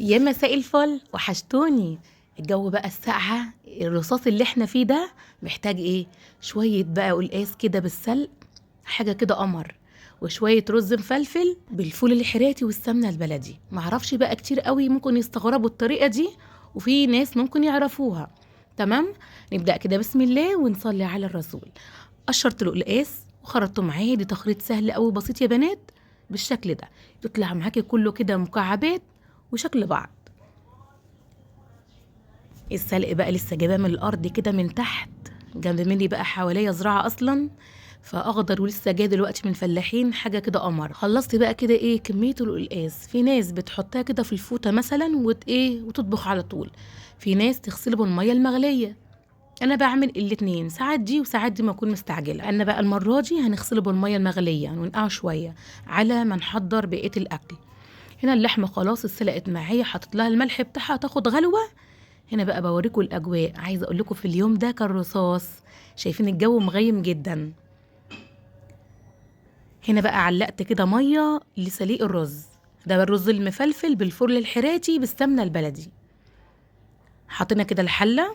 يا مساء الفل، وحشتوني. الجو بقى الساقعة الرصاص اللي احنا فيه ده محتاج ايه؟ شوية بقى قلقاس كده بالسلق، حاجة كده قمر، وشوية رز مفلفل بالفول الحراتي والسمنة البلدي. معرفش بقى كتير قوي ممكن يستغربوا الطريقة دي، وفي ناس ممكن يعرفوها. تمام. نبدأ كده بسم الله ونصلي على الرسول. قشرت القلقاس وخرطته معاه، دي تخريط سهل قوي بسيط يا بنات. بالشكل ده يطلع معاكي كله كده مكعبات وشكل بعض. السلق بقى لسه جايباه من الارض كده من تحت، جنب مني بقى حواليا زراعه اصلا، فاخضر ولسه جاي دلوقتي من الفلاحين، حاجه كده قمر. خلصت بقى كده ايه كميه القلقاس. في ناس بتحطها كده في الفوطه مثلا وتطبخ على طول. في ناس تغسله بالميه المغليه. انا بعمل الاتنين، ساعات دي وساعات دي ما اكون مستعجله. انا بقى المره دي هنغسله بالميه المغليه وننقعه شويه على ما نحضر بقيه الاكل. هنا اللحمه خلاص اتسلقت معايا، حطيت لها الملح بتاعها تاخد غلوه. هنا بقى بوريكم الاجواء. عايزه اقول لكم في اليوم ده كان رصاص، شايفين الجو مغيم جدا. هنا بقى علقت كده ميه لسليق الرز. ده الرز المفلفل بالفرن الحراتي بالسمنه البلدي. حطينا كده الحله،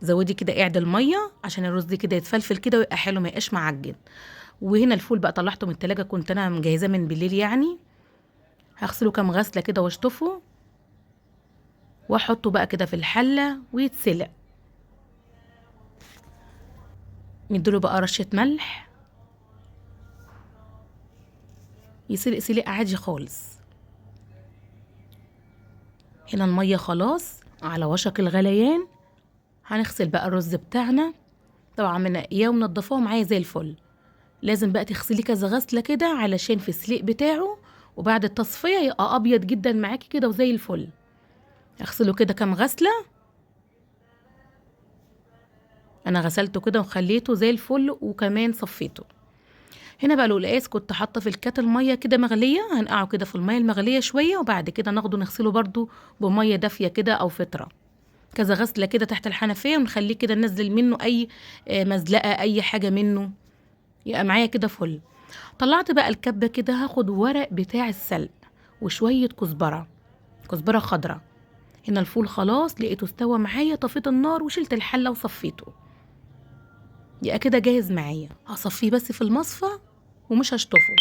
زودي كده قعد الميه عشان الرز كده يتفلفل كده ويبقى حلو ما يبقاش معجن. وهنا الفول بقى طلعته من التلاجة، كنت انا مجهزاه من بالليل يعني. هغسله كام غسله كده واشطفه واحطه بقى كده في الحله ويتسلق. نديله بقى رشه ملح، يسلق سلق عادي خالص. هنا الميه خلاص على وشك الغليان. هنغسل بقى الرز بتاعنا، طبعا منقياه ومنضفاه معايا زي الفل. لازم بقى تغسلي كذا غسله كده علشان في السليق بتاعه، وبعد التصفيه يبقى ابيض جدا معاكي كده وزي الفل. اغسله كده كام غسله. انا غسلته كده وخليته زي الفل وكمان صفيته. هنا بقى القلقاس كنت حاطه في الكاتل ميه كده مغليه، هنقعه كده في الميه المغليه شويه، وبعد كده ناخده نغسله برده بميه دافيه كده او فطره. كذا غسله كده تحت الحنفيه، ونخليه كده ننزل منه اي مزلقه اي حاجه منه، يبقى معايا كده فل. طلعت بقى الكبه كده، هاخد ورق بتاع السلق وشويه كزبره، كزبره خضراء. هنا الفول خلاص لقيته استوى معايا، طفيت النار وشلت الحله وصفيته. يبقى كده جاهز معايا. هصفيه بس في المصفى ومش هشطفه.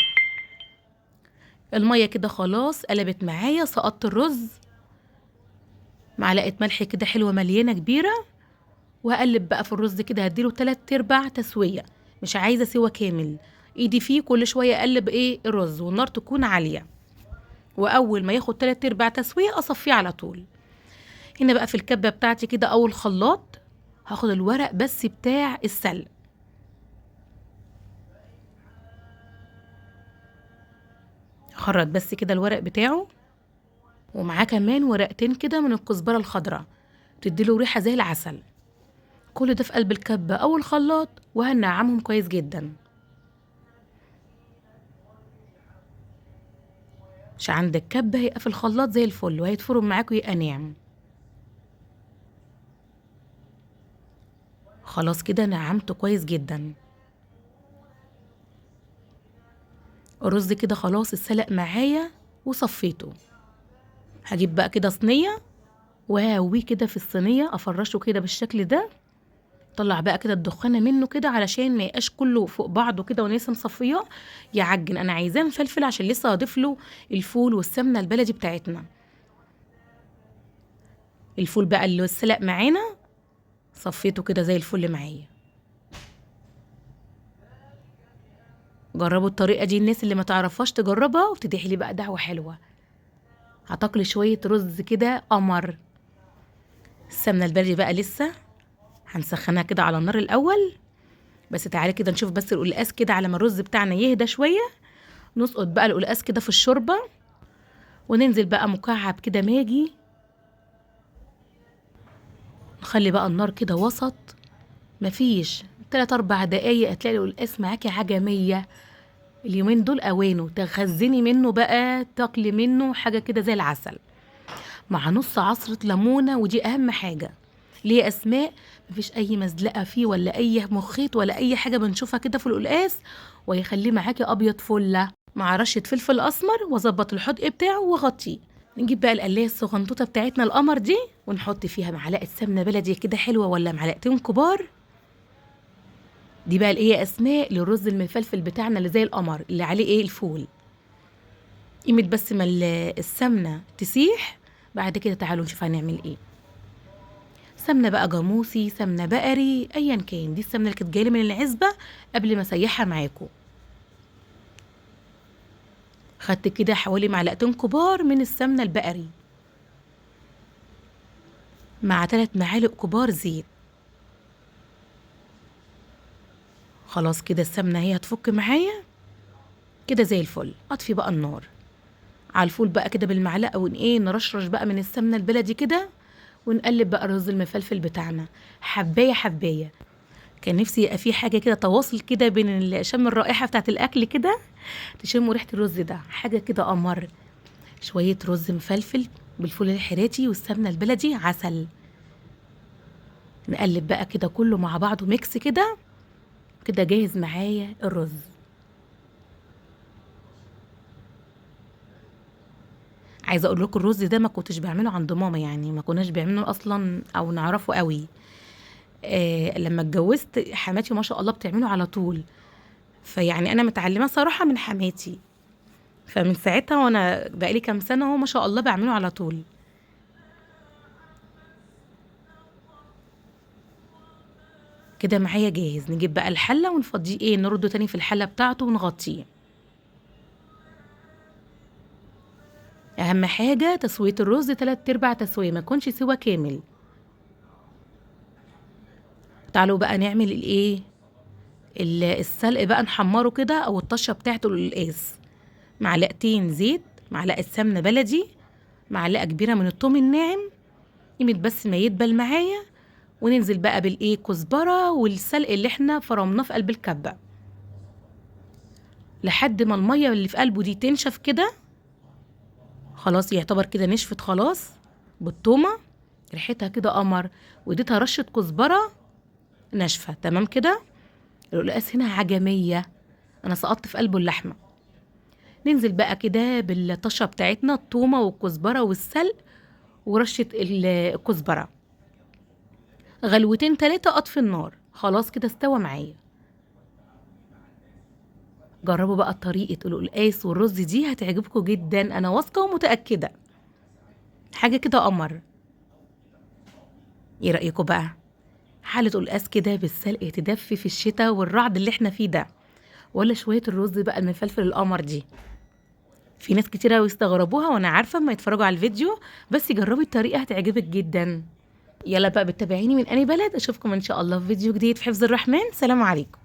الميه كده خلاص قلبت معايا، سقطت الرز، معلقه ملح كده حلوه مليانه كبيره، وهقلب بقى في الرز كده، هديله 3/4 تسويه، مش عايزه سوا كامل. ايدي فيه كل شويه اقلب الرز، والنار تكون عاليه، واول ما ياخد 3/4 تسويه اصفيه على طول. هنا بقى في الكبه بتاعتي كده او الخلاط، هاخد الورق بس بتاع السلق، خرط بس كده الورق بتاعه، ومعاه كمان ورقتين كده من الكزبره الخضراء تديله ريحه زي العسل. كل ده في قلب الكبه او الخلاط، وهنعمهم كويس جدا. مش عندك كبه هيبقى في الخلاط زي الفل، وهيتفرم معاكوا يبقى ناعم. خلاص كده نعمته كويس جدا. الرز كده خلاص اتسلق معايا وصفيته. هجيب بقى كده صينيه وهاويه كده في الصينيه، افرشه كده بالشكل ده. طلع بقى كده الدخانه منه كده علشان ما يبقاش كله فوق بعضه كده وانا لسه مصفياه يعجن. انا عايزاه مفلفل عشان لسه هضيف له الفول والسمنه البلدي بتاعتنا. الفول بقى اللي اتسلق معانا صفيته كده زي الفل معايا. جربوا الطريقه دي، الناس اللي ما تعرفهاش تجربها وتدعي لي بقى دعوه حلوه. هتاكلي شويه رز كده قمر. السمنه البلدي بقى لسه هنسخنها كده على النار الاول. بس تعالي كده نشوف بس القلقاس كده على ما الرز بتاعنا يهدى شويه. نسقط بقى القلقاس كده في الشوربه، وننزل بقى مكعب كده ماجي. نخلي بقى النار كده وسط، مفيش 3-4 دقايق هتلاقي القلقاس معاكي عجميه. اليومين دول اوانه تخزني منه بقى، تاكلي منه حاجه كده زي العسل، مع نص عصره ليمونه. ودي اهم حاجه ليه اسماء، مفيش اي مزلقه فيه ولا اي مخيط ولا اي حاجه بنشوفها كده في القلقاس، ويخليه معاكي ابيض فله مع رشه فلفل اسمر، واظبط الحدق بتاعه واغطيه. نجيب بقى القلاية الصغنطوطة بتاعتنا القمر دي ونحط فيها معلقة سمنة بلدي كده حلوة ولا معلقتين كبار. دي بقى الايه اسماء للرز المفلفل بتاعنا اللي زي القمر اللي عليه ايه الفول. قيمة بس ما السمنة تسيح، بعد كده تعالوا نشوف هنعمل ايه. سمنة بقى جاموسي، سمنة بقري، ايا كان، دي السمنة اللي كانت جاية من العزبة قبل ما اسيحها معاكم. خدت كده حوالي معلقتين كبار من السمنة البقري مع 3 معالق كبار زيت. خلاص كده السمنة هي هتفك معايا كده زي الفل. اطفي بقى النار على الفول بقى كده بالمعلقة ايه نرشرش بقى من السمنة البلدي كده، ونقلب بقى الرز المفلفل بتاعنا حباية حباية. كان نفسي يبقى في حاجة كده تواصل كده بين شم الرائحة بتاعت الأكل كده، تشموا ريحة الرز ده حاجة كده قمر. شوية رز مفلفل بالفول الحراتي والسمنة البلدي عسل. نقلب بقى كده كله مع بعضه ميكس كده كده جاهز معايا الرز. عايزه اقول لكم الرز ده ما كنتش بعمله عند ماما، يعني ما كناش بيعمله اصلا او نعرفه قوي. لما اتجوزت حماتي ما شاء الله بتعمله على طول، فيعني انا متعلمه صراحه من حماتي، فمن ساعتها وانا بقالي كام سنه اهو ما شاء الله بعمله على طول. كده معايا جاهز. نجيب بقى الحله ونفضيه ايه نرده تاني في الحله بتاعته ونغطيه. اهم حاجه تسويه الرز 3/4 تسويه، ما يكونش سوا كامل. تعالوا بقى نعمل الايه السلق بقى، نحمره كده او الطشه بتاعته للقاس. معلقتين زيت، معلقه سمنه بلدي، معلقه كبيره من الثوم الناعم، قيمه بس ما يدبل معايا، وننزل بقى بالايه كزبره والسلق اللي احنا فرمناه في قلب الكبه لحد ما الميه اللي في قلبه دي تنشف كده. خلاص يعتبر كده نشفت خلاص بالثومه، ريحتها كده قمر، واديتها رشه كزبره ناشفه تمام كده. القلقاس هنا عجميه، انا سقطت في قلبه اللحمه. ننزل بقى كده بالطشه بتاعتنا الثومه والكزبره والسلق ورشه الكزبره، غلوتين 3 اطفي النار. خلاص كده استوى معايا. جربوا بقى طريقه القلقاس والرز دي هتعجبكم جدا، انا واثقه ومتاكده، حاجه كده قمر. ايه رايكم بقى؟ حاله قلقاس كده بالسلق تدفي في الشتاء والرعد اللي احنا فيه ده، ولا شويه الرز بقى المفلفل القمر دي. في ناس كتير قوي استغربوها وانا عارفه اما يتفرجوا على الفيديو، بس جربي الطريقه هتعجبك جدا. يلا بقى بتتابعيني من اني بلد. اشوفكم ان شاء الله في فيديو جديد في حفظ الرحمن. سلام عليكم.